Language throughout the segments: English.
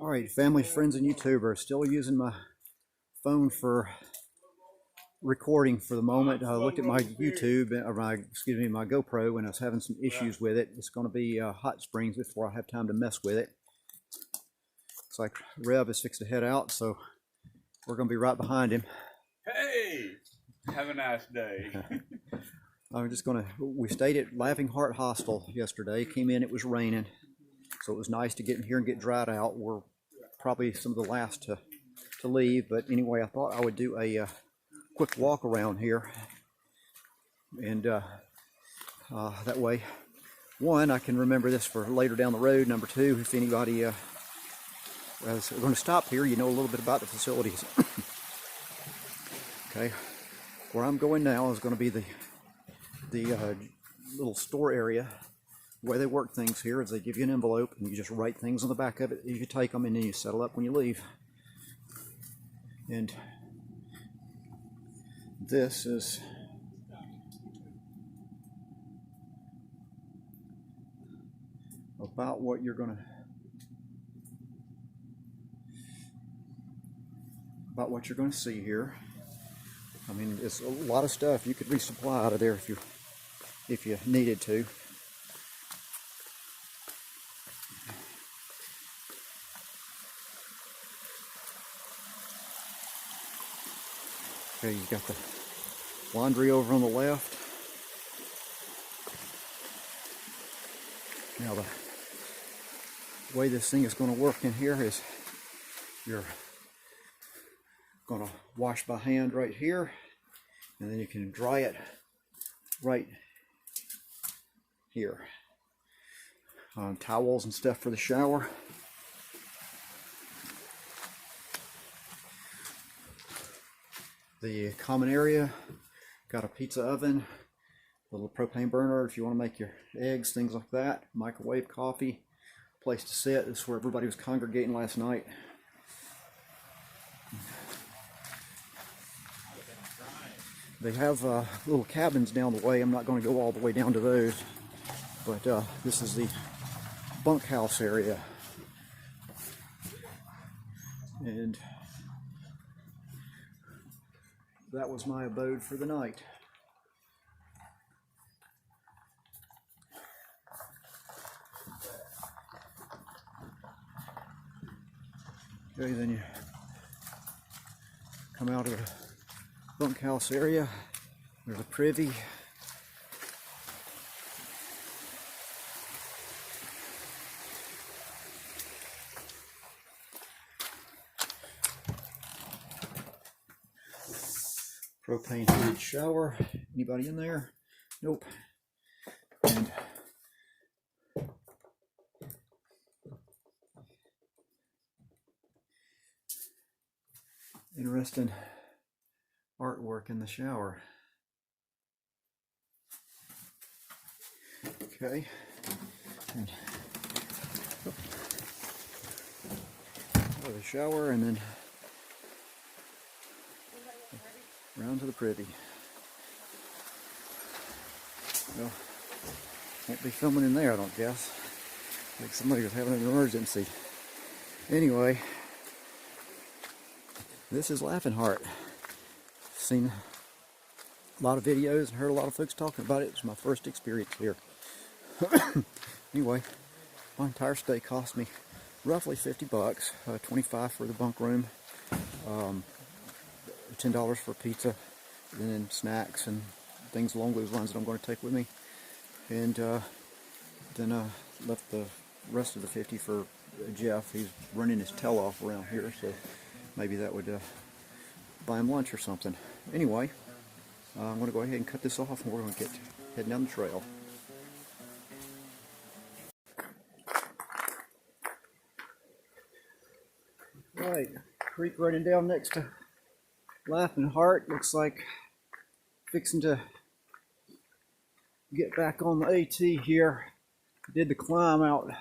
Alright, family, friends, and YouTubers, still using my phone for recording for the moment. I looked at my YouTube, or my GoPro, and I was having some issues with it. It's going to be hot springs before I have time to mess with it. Looks like Rev is fixed to head out, so we're going to be right behind him. Hey, have a nice day. We stayed at Laughing Heart Hostel yesterday. Came in, it was raining, so it was nice to get in here and get dried out. We're probably some of the last to leave, but anyway, I thought I would do a quick walk around here, and that way, one, I can remember this for later down the road. Number two, if anybody is going to stop here, you know a little bit about the facilities. Okay, where I'm going now is going to be the little store area. The way they work things here is they give you an envelope and you just write things on the back of it as you take them, and then you settle up when you leave. And this is about what you're gonna see here. I mean, it's a lot of stuff you could resupply out of there if you needed to. Okay, you've got the laundry over on the left. Now the way this thing is going to work in here is you're going to wash by hand right here, and then you can dry it right here. Towels and stuff for the shower. The common area, got a pizza oven, a little propane burner if you want to make your eggs, things like that. Microwave, coffee, place to sit. This is where everybody was congregating last night. They have little cabins down the way. I'm not going to go all the way down to those, but this is the bunkhouse area. And that was my abode for the night. Okay, then you come out of the bunkhouse area. There's a privy. Propane heated shower. Anybody in there? Nope. And interesting artwork in the shower. Okay. And the shower, and then around to the privy. Well, won't be filming in there, I don't guess. Like somebody was having an emergency. Anyway, this is Laughing Heart. Seen a lot of videos and heard a lot of folks talking about it. It's my first experience here. Anyway, my entire stay cost me roughly 50 bucks, 25 for the bunk room, $10 for pizza, and then snacks and things along those lines that I'm going to take with me. And then I left the rest of the 50 for Jeff. He's running his tail off around here, so maybe that would buy him lunch or something. Anyway, I'm going to go ahead and cut this off, and we're going to get heading down the trail. Right, creek running down next to Laughing Heart. Looks like fixing to get back on the AT here. Did the climb out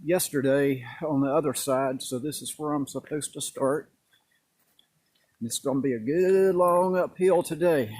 yesterday on the other side, so this is where I'm supposed to start. It's going to be a good long uphill today.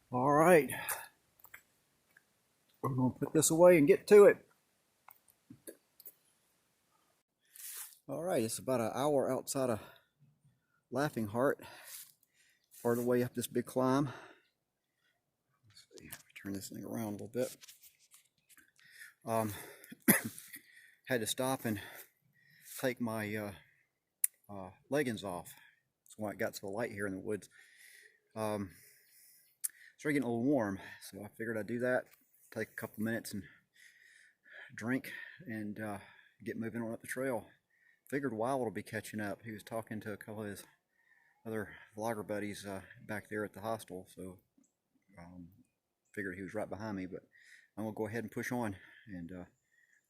All right. gonna put this away and get to it. All right, it's about an hour outside of Laughing Heart, part of the way up this big climb. Let's see, turn this thing around a little bit. Had to stop and take my leggings off. That's why it got so light here in the woods. Started getting a little warm, so I figured I'd do that. Take a couple minutes and drink and get moving on up the trail. Figured Wild will be catching up. He was talking to a couple of his other vlogger buddies back there at the hostel, so figured he was right behind me. But I'm gonna go ahead and push on, and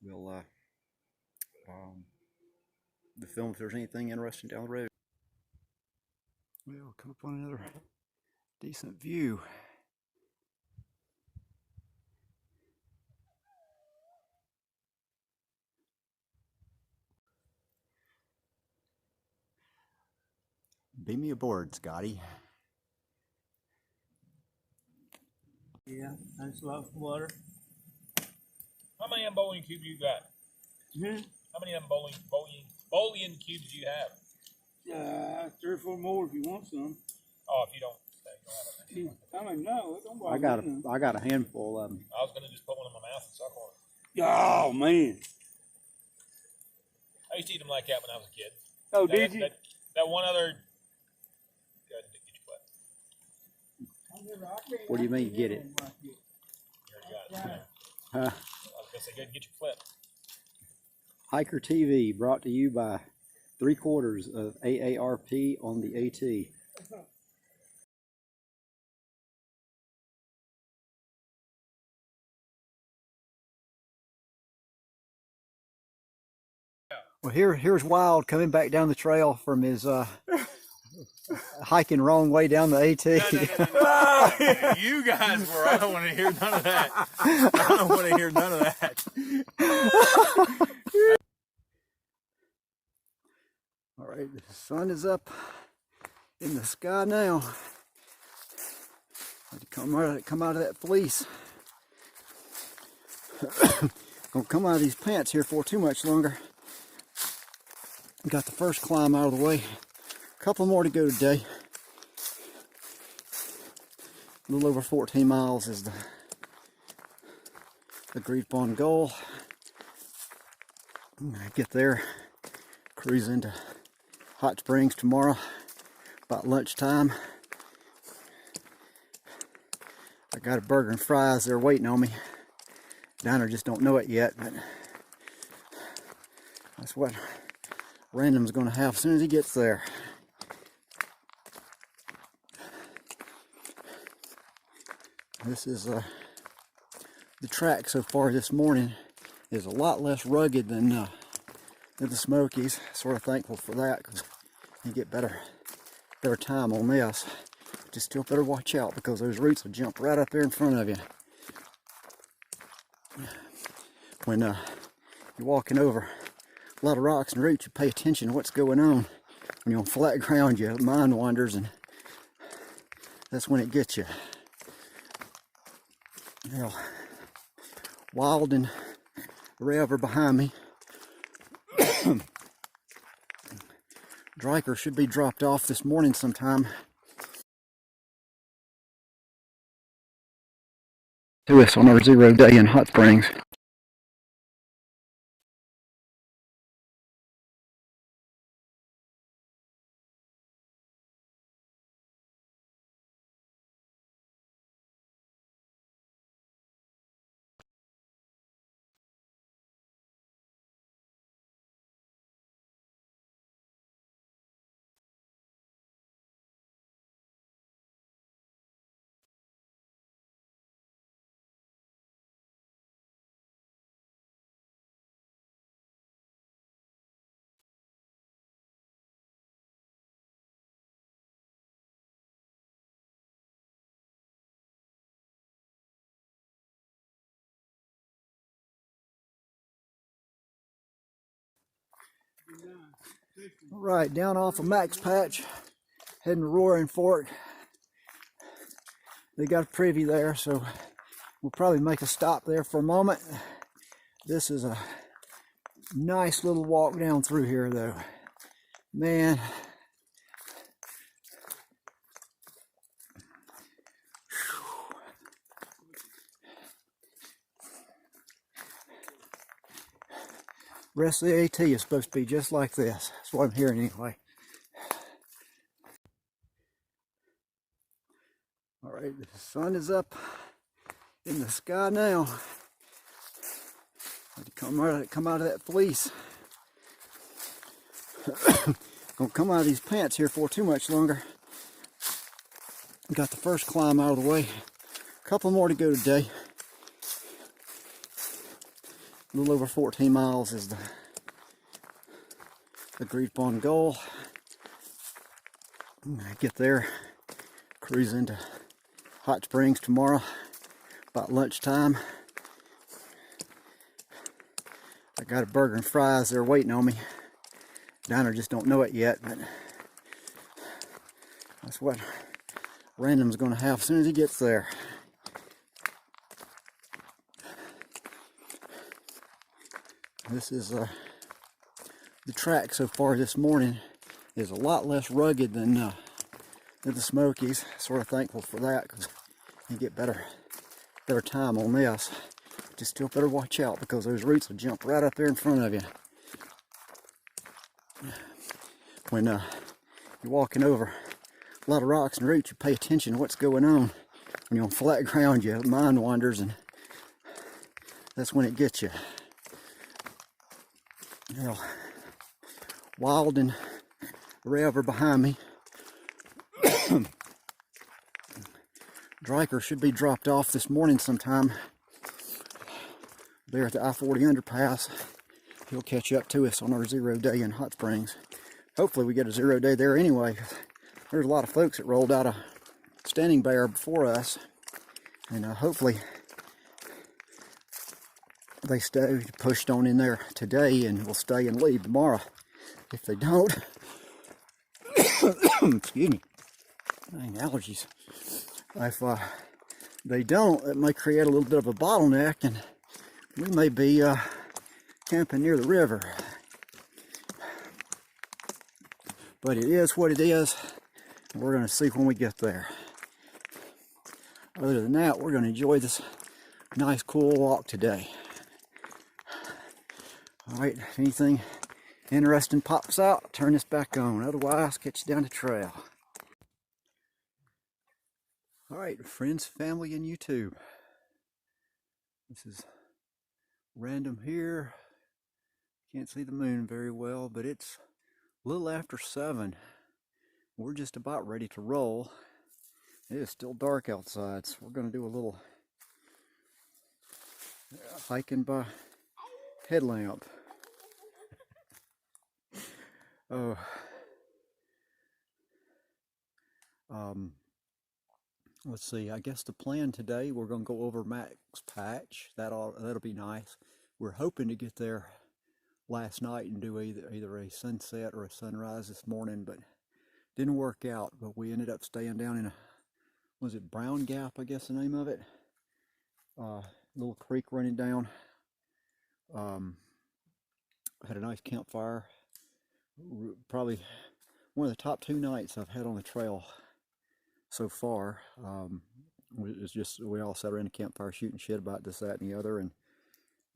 we'll film if there's anything interesting down the road. We'll come up on another decent view. Beam me aboard, Scotty. Yeah, thanks a lot for water. How many bowling cubes you got? How many bowling cubes do you have? 3 or 4 more if you want some. Oh, if you don't, you don't have it. I mean, no, it don't bother me. I got a handful of them. I was gonna just put one in my mouth and suck on it. Oh man. I used to eat them like that when I was a kid. Oh, did you? That one other. Go ahead and get your flip. What do you mean, get it? You already got it. Huh? I was gonna say, go ahead and get your flip. Hiker TV brought to you by 3/4 of AARP on the AT. Well, here's Wild coming back down the trail from his hiking wrong way down the AT. No. You guys were. I don't want to hear none of that. I don't want to hear none of that. All right, the sun is up in the sky now. Had to come out of that fleece. Don't come out of these pants here for too much longer. Got the first climb out of the way. A couple more to go today. A little over 14 miles is the agreed upon goal. I'm gonna get there, cruise into Hot Springs tomorrow about lunchtime. I got a burger and fries there waiting on me. Diner just don't know it yet, but that's what Random's gonna have as soon as he gets there. This is the track so far this morning is a lot less rugged than the Smokies. Sort of thankful for that because you get better time on this. Just still better watch out because those roots will jump right up there in front of you. When you're walking over a lot of rocks and roots, you pay attention to what's going on. When you're on flat ground, your mind wanders, and that's when it gets you. Well, Wild and Rev are behind me. Dryker should be dropped off this morning sometime. To us on our 0 day in Hot Springs. All right, down off of Max Patch, heading to Roaring Fork. They got a privy there, so We'll probably make a stop there for a moment. This is a nice little walk down through here though. Man. Rest of the AT is supposed to be just like this. That's what I'm hearing anyway. All right, the sun is up in the sky now. Come out of that fleece. Don't come out of these pants here for too much longer. Got the first climb out of the way. A couple more to go today. A little over 14 miles is the agreed upon goal. I get there, cruise into Hot Springs tomorrow about lunchtime. I got a burger and fries there waiting on me. Diner just don't know it yet, but that's what Random's going to have as soon as he gets there. This is the track so far this morning is a lot less rugged than the Smokies. Sort of thankful for that because you get better time on this. Just still better watch out because those roots will jump right up there in front of you. When you're walking over a lot of rocks and roots, you pay attention to what's going on. When you're on flat ground, your mind wanders, and that's when it gets you. Well, Wild and Rev are behind me. Dryker should be dropped off this morning sometime. There at the I-40 underpass. He'll catch up to us on our 0 day in Hot Springs. Hopefully we get a 0 day there anyway. There's a lot of folks that rolled out of Standing Bear before us. And hopefully they stay pushed on in there today and will stay and leave tomorrow. If they don't, excuse me, dang, allergies. If they don't, it may create a little bit of a bottleneck, and we may be camping near the river. But it is what it is, and we're going to see when we get there. Other than that, we're going to enjoy this nice, cool walk today. All right, if anything interesting pops out, turn this back on. Otherwise, catch you down the trail. All right, friends, family, and YouTube. This is Random here. Can't see the moon very well, but it's a little after 7. We're just about ready to roll. It is still dark outside, so we're going to do a little hiking by headlamp. Let's see, I guess the plan today, we're going to go over Max Patch. That'll be nice. We're hoping to get there last night and do either a sunset or a sunrise this morning, but didn't work out. But we ended up staying down in was it Brown Gap, I guess the name of it? Little creek running down. Had a nice campfire. Probably one of the top 2 nights I've had on the trail so far. It's just we all sat around the campfire shooting shit about this, that, and the other, and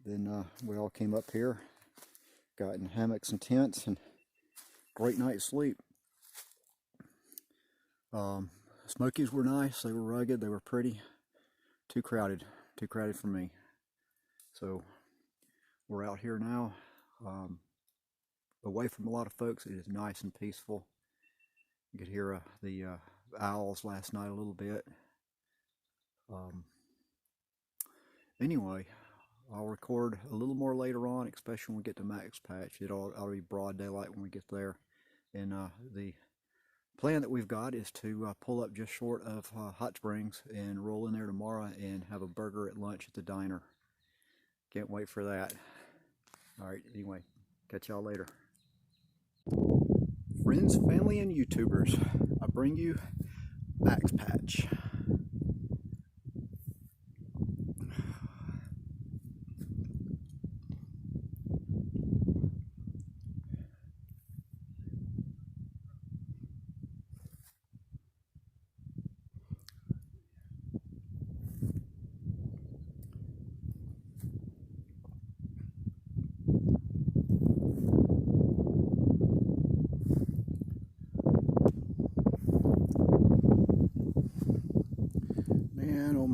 then we all came up here, got in hammocks and tents, and great night's sleep. Smokies were nice. They were rugged. They were pretty. Too crowded for me. So we're out here now, away from a lot of folks. It is nice and peaceful. You could hear the owls last night a little bit. Anyway, I'll record a little more later on, especially when we get to Max Patch. It'll be broad daylight when we get there. And the plan that we've got is to pull up just short of Hot Springs and roll in there tomorrow and have a burger at lunch at the diner. Can't wait for that. All right, anyway, catch y'all later. Friends, family, and YouTubers, I bring you Max Patch.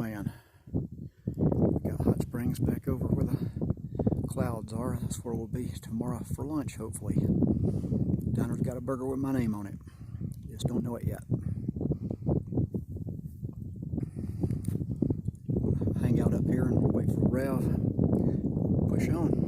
man. We got Hot Springs back over where the clouds are. That's where we'll be tomorrow for lunch, hopefully. Diner's got a burger with my name on it. Just don't know it yet. Hang out up here and wait for Rev. Push on.